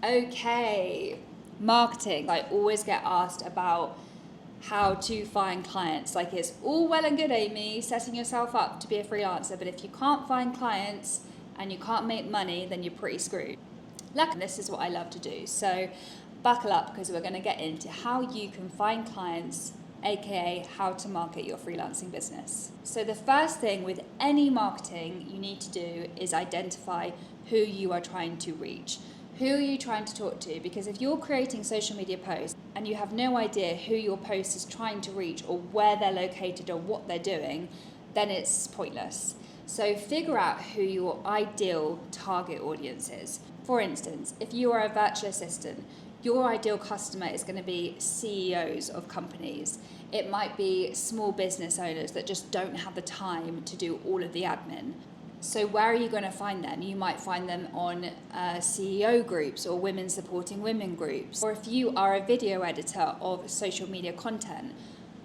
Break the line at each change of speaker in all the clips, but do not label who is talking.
Okay, marketing. I always get asked about how to find clients. Like, it's all well and good, Amy, setting yourself up to be a freelancer, but if you can't find clients and you can't make money, then you're pretty screwed. Luckily, this is what I love to do. So buckle up, because we're going to get into how you can find clients, aka how to market your freelancing business. So the first thing with any marketing you need to do is identify who you are trying to reach. Who are you trying to talk to? Because if you're creating social media posts and you have no idea who your post is trying to reach or where they're located or what they're doing, then it's pointless. So figure out who your ideal target audience is. For instance, if you are a virtual assistant, your ideal customer is going to be CEOs of companies. It might be small business owners that just don't have the time to do all of the admin. So where are you going to find them? You might find them on CEO groups or women supporting women groups. Or if you are a video editor of social media content,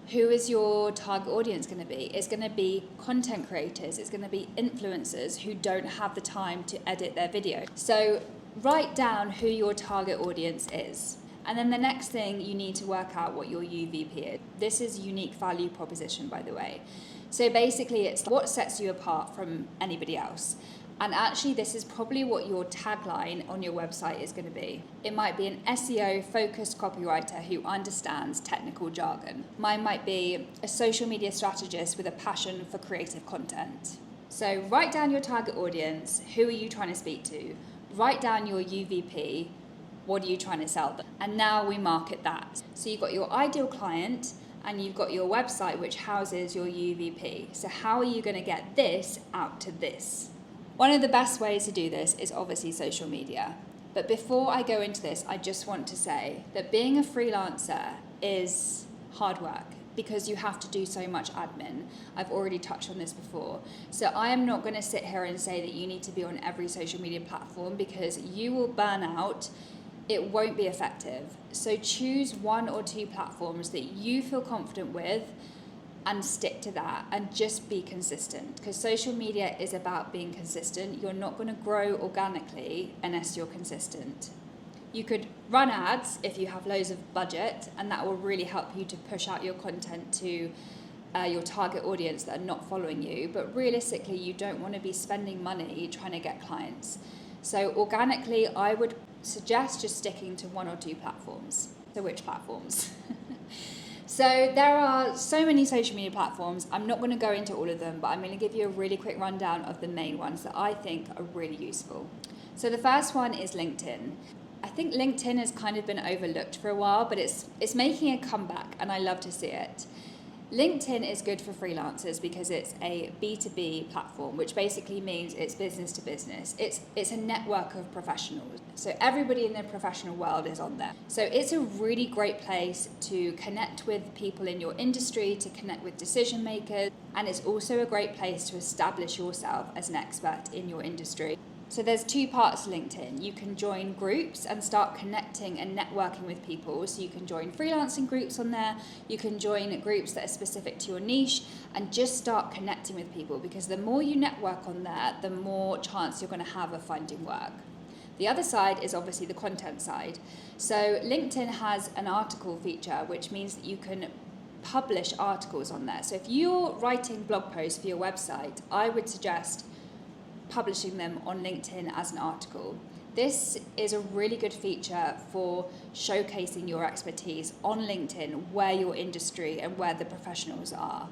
who is your target audience going to be? It's going to be content creators. It's going to be influencers who don't have the time to edit their video. So write down who your target audience is. And then the next thing, you need to work out what your UVP is. This is unique value proposition, by the way. So basically, it's what sets you apart from anybody else. And actually, this is probably what your tagline on your website is going to be. It might be an SEO-focused copywriter who understands technical jargon. Mine might be a social media strategist with a passion for creative content. So write down your target audience. Who are you trying to speak to? Write down your UVP. What are you trying to sell them? And now we market that. So you've got your ideal client, and you've got your website which houses your UVP. So how are you going to get this out to this? One of the best ways to do this is obviously social media. But before I go into this, I just want to say that being a freelancer is hard work because you have to do so much admin. I've already touched on this before. So I am not going to sit here and say that you need to be on every social media platform, because you will burn out. It won't be effective. So choose one or two platforms that you feel confident with and stick to that, and just be consistent, because social media is about being consistent. You're not going to grow organically unless you're consistent. You could run ads if you have loads of budget, and that will really help you to push out your content to your target audience that are not following you. But realistically, you don't want to be spending money trying to get clients. So organically, I would suggest just sticking to one or two platforms. So which platforms? So there are so many social media platforms. I'm not going to go into all of them, but I'm going to give you a really quick rundown of the main ones that I think are really useful. So the first one is LinkedIn. I think LinkedIn has kind of been overlooked for a while, but it's making a comeback, and I love to see it. LinkedIn is good for freelancers because it's a B2B platform, which basically means it's business to business. It's a network of professionals. So everybody in the professional world is on there. So it's a really great place to connect with people in your industry, to connect with decision makers, and it's also a great place to establish yourself as an expert in your industry. So there's two parts to LinkedIn. You can join groups and start connecting and networking with people. So you can join freelancing groups on there. You can join groups that are specific to your niche and just start connecting with people, because the more you network on there, the more chance you're going to have of finding work. The other side is obviously the content side. So LinkedIn has an article feature, which means that you can publish articles on there. So if you're writing blog posts for your website, I would suggest publishing them on LinkedIn as an article. This is a really good feature for showcasing your expertise on LinkedIn, where your industry and where the professionals are.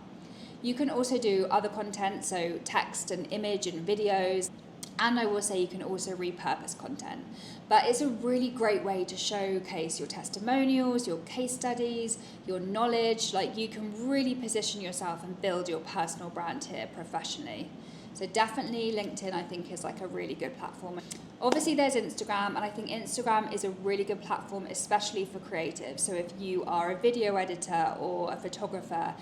You can also do other content, so text and image and videos, and I will say you can also repurpose content. But it's a really great way to showcase your testimonials, your case studies, your knowledge. Like, you can really position yourself and build your personal brand here professionally. So definitely LinkedIn, I think, is like a really good platform. Obviously there's Instagram, and I think Instagram is a really good platform, especially for creatives. So if you are a video editor or a photographer,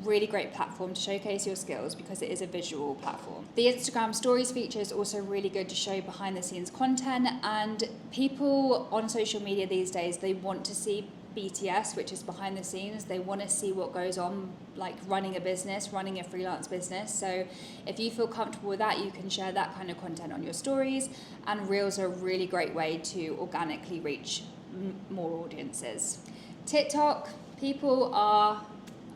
really great platform to showcase your skills because it is a visual platform. The Instagram stories feature is also really good to show behind the scenes content, and people on social media these days, they want to see BTS, which is behind the scenes. They want to see what goes on, like running a business, running a freelance business. So if you feel comfortable with that, you can share that kind of content on your stories. And Reels are a really great way to organically reach more audiences. TikTok, people are,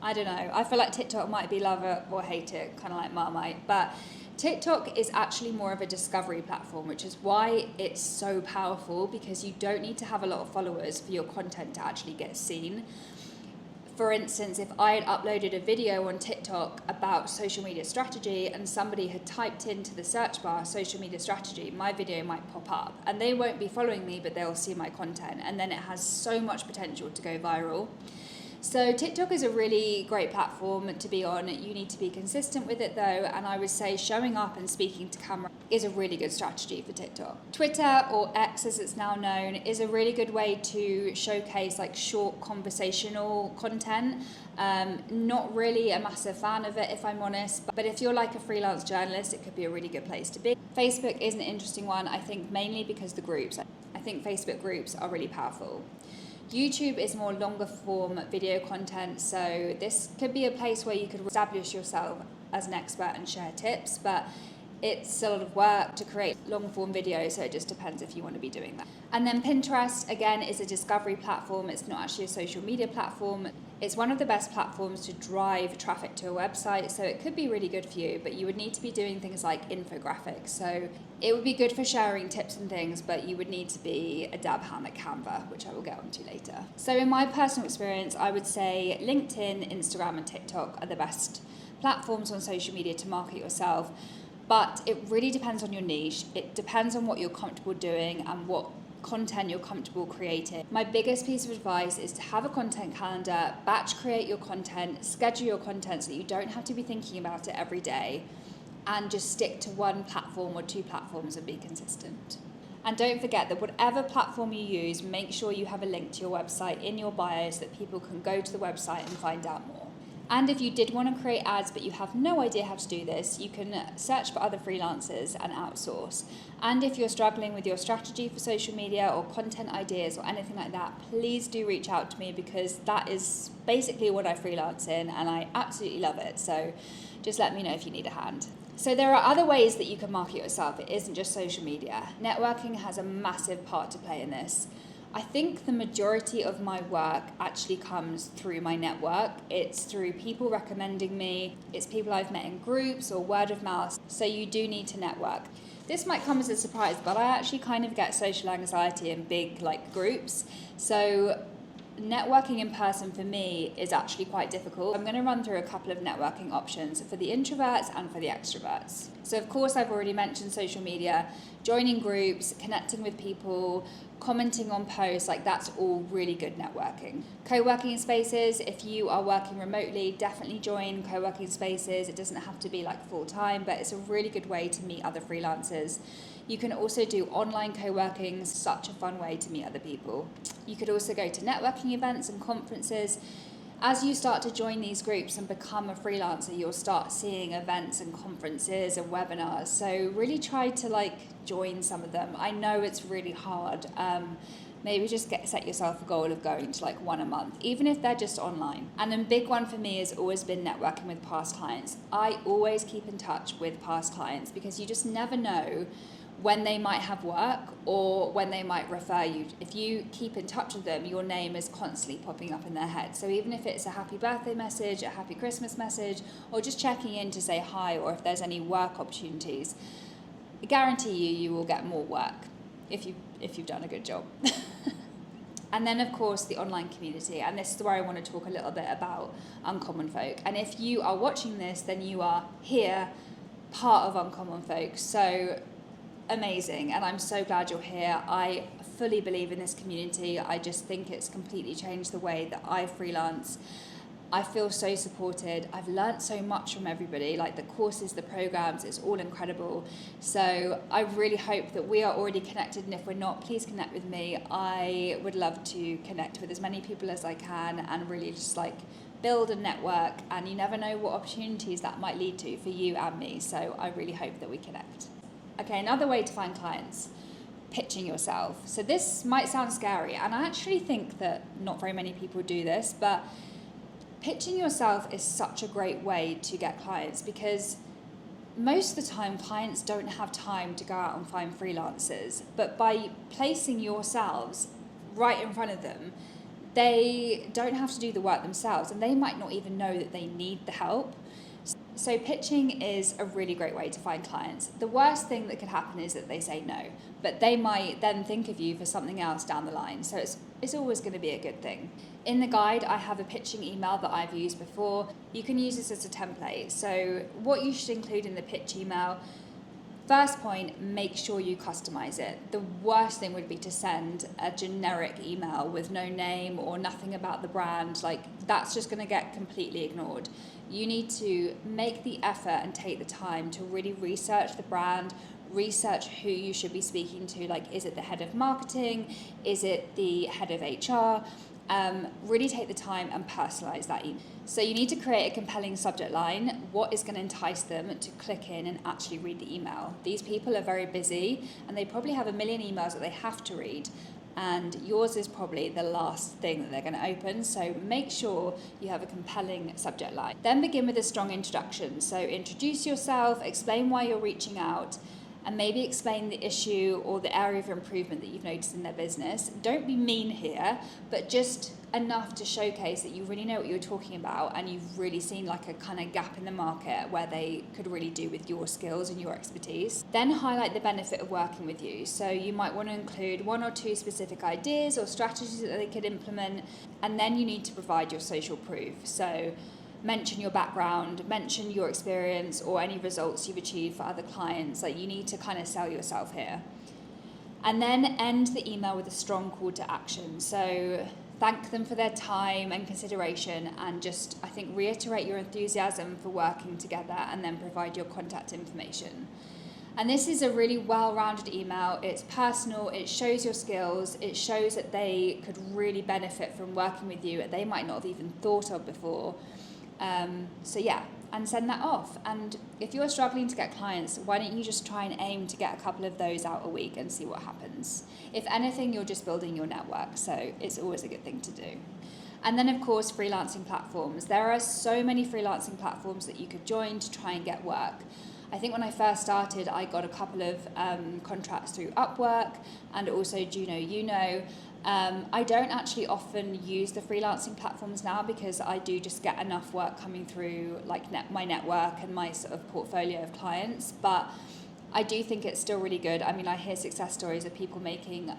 I don't know, I feel like TikTok might be love it or hate it, kind of like Marmite, but TikTok is actually more of a discovery platform, which is why it's so powerful, because you don't need to have a lot of followers for your content to actually get seen. For instance, if I had uploaded a video on TikTok about social media strategy and somebody had typed into the search bar social media strategy, my video might pop up, and they won't be following me, but they'll see my content, and then it has so much potential to go viral. So TikTok is a really great platform to be on. You need to be consistent with it though, and I would say showing up and speaking to camera is a really good strategy for TikTok. Twitter, or X as it's now known, is a really good way to showcase like short conversational content. Not really a massive fan of it, if I'm honest, but if you're like a freelance journalist, it could be a really good place to be. Facebook is an interesting one, I think mainly because the groups. I think Facebook groups are really powerful. YouTube is more longer form video content, so this could be a place where you could establish yourself as an expert and share tips, but it's a lot of work to create long form videos, so it just depends if you want to be doing that. And then Pinterest, again, is a discovery platform. It's not actually a social media platform. It's one of the best platforms to drive traffic to a website, so it could be really good for you, but you would need to be doing things like infographics. So it would be good for sharing tips and things, but you would need to be a dab hand at Canva, which I will get onto later. So in my personal experience, I would say LinkedIn, Instagram, and TikTok are the best platforms on social media to market yourself. But it really depends on your niche. It depends on what you're comfortable doing and what content you're comfortable creating. My biggest piece of advice is to have a content calendar, batch create your content, schedule your content so that you don't have to be thinking about it every day, and just stick to one platform or two platforms and be consistent. And don't forget that whatever platform you use, make sure you have a link to your website in your bio so that people can go to the website and find out more. And if you did want to create ads but you have no idea how to do this, you can search for other freelancers and outsource. And if you're struggling with your strategy for social media or content ideas or anything like that, please do reach out to me, because that is basically what I freelance in and I absolutely love it. So just let me know if you need a hand. So there are other ways that you can market yourself. It isn't just social media. Networking has a massive part to play in this. I think the majority of my work actually comes through my network. It's through people recommending me, it's people I've met in groups or word of mouth, so you do need to network. This might come as a surprise, but I actually kind of get social anxiety in big groups, so networking in person for me is actually quite difficult. I'm going to run through a couple of networking options for the introverts and for the extroverts. So of course I've already mentioned social media, joining groups, connecting with people, commenting on posts, that's all really good networking. Co-working spaces, if you are working remotely, definitely join co-working spaces. It doesn't have to be full-time, but it's a really good way to meet other freelancers. You can also do online co-working, such a fun way to meet other people. You could also go to networking events and conferences. As you start to join these groups and become a freelancer, you'll start seeing events and conferences and webinars. So really try to join some of them. I know it's really hard. Maybe just set yourself a goal of going to one a month, even if they're just online. And a big one for me has always been networking with past clients. I always keep in touch with past clients, because you just never know when they might have work or when they might refer you. If you keep in touch with them, your name is constantly popping up in their head. So even if it's a happy birthday message, a happy Christmas message, or just checking in to say hi, or if there's any work opportunities, I guarantee you will get more work if you've done a good job. And then, of course, the online community. And this is where I want to talk a little bit about Uncommon Folk. And if you are watching this, then you are here, part of Uncommon Folk. So amazing, and I'm so glad you're here. I fully believe in this community. I just think it's completely changed the way that I freelance. I feel so supported. I've learnt so much from everybody, the courses, the programs, it's all incredible. So I really hope that we are already connected, and if we're not, please connect with me. I would love to connect with as many people as I can and really just build a network, and you never know what opportunities that might lead to for you and me. So I really hope that we connect. Okay, another way to find clients. pitching yourself. So this might sound scary, and I actually think that not very many people do this, but pitching yourself is such a great way to get clients, because most of the time clients don't have time to go out and find freelancers, but by placing yourselves right in front of them, they don't have to do the work themselves, and they might not even know that they need the help. So pitching is a really great way to find clients. The worst thing that could happen is that they say no, but they might then think of you for something else down the line. So it's always going to be a good thing. In the guide, I have a pitching email that I've used before. You can use this as a template. So what you should include in the pitch email: first point, make sure you customize it. The worst thing would be to send a generic email with no name or nothing about the brand. Like, that's just going to get completely ignored. You need to make the effort and take the time to really research the brand, research who you should be speaking to. Like, is it the head of marketing? Is it the head of HR? Really take the time and personalize that email. So you need to create a compelling subject line. What is going to entice them to click in and actually read the email? These people are very busy, and they probably have a million emails that they have to read, and yours is probably the last thing that they're going to open. So make sure you have a compelling subject line. Then begin with a strong introduction. So introduce yourself, explain why you're reaching out, and maybe explain the issue or the area of improvement that you've noticed in their business. Don't be mean here, but just enough to showcase that you really know what you're talking about, and you've really seen like a kind of gap in the market where they could really do with your skills and your expertise. Then highlight the benefit of working with you. So you might want to include 1 or 2 specific ideas or strategies that they could implement, and then you need to provide your social proof. So mention your background, mention your experience or any results you've achieved for other clients. Like, you need to kind of sell yourself here. And then end the email with a strong call to action. So thank them for their time and consideration, and just, I think, reiterate your enthusiasm for working together, and then provide your contact information. And this is a really well-rounded email. It's personal, it shows your skills, it shows that they could really benefit from working with you that they might not have even thought of before. So yeah, and send that off. And if you're struggling to get clients, why don't you just try and aim to get a couple of those out a week and see what happens? If anything, you're just building your network, so it's always a good thing to do. And then, of course, freelancing platforms. There are so many freelancing platforms that you could join to try and get work. I think when I first started, I got a couple of contracts through Upwork and also Juno Uno. I don't actually often use the freelancing platforms now, because I do just get enough work coming through like my network and my sort of portfolio of clients. But I do think it's still really good. I mean, I hear success stories of people making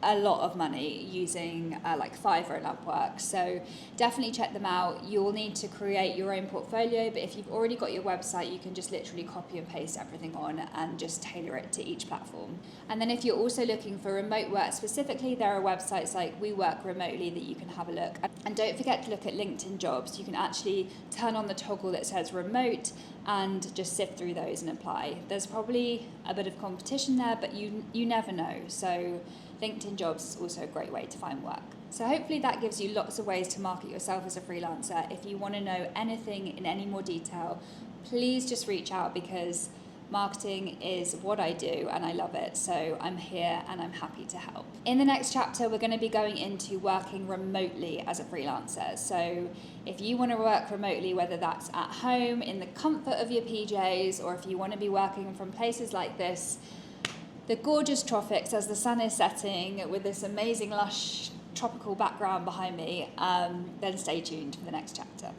a lot of money using like Fiverr and Upwork. So definitely check them out. You'll need to create your own portfolio, but if you've already got your website, you can just literally copy and paste everything on and just tailor it to each platform. And then if you're also looking for remote work specifically, there are websites like We Work Remotely that you can have a look. And don't forget to look at LinkedIn jobs. You can actually turn on the toggle that says remote and just sift through those and apply. There's probably a bit of competition there, but you never know. So LinkedIn jobs is also a great way to find work. So hopefully that gives you lots of ways to market yourself as a freelancer. If you want to know anything in any more detail, please just reach out, because marketing is what I do and I love it. So I'm here and I'm happy to help. In the next chapter, we're going to be going into working remotely as a freelancer. So if you want to work remotely, whether that's at home in the comfort of your PJs, or if you want to be working from places like this, the gorgeous tropics as the sun is setting with this amazing lush tropical background behind me, then stay tuned for the next chapter.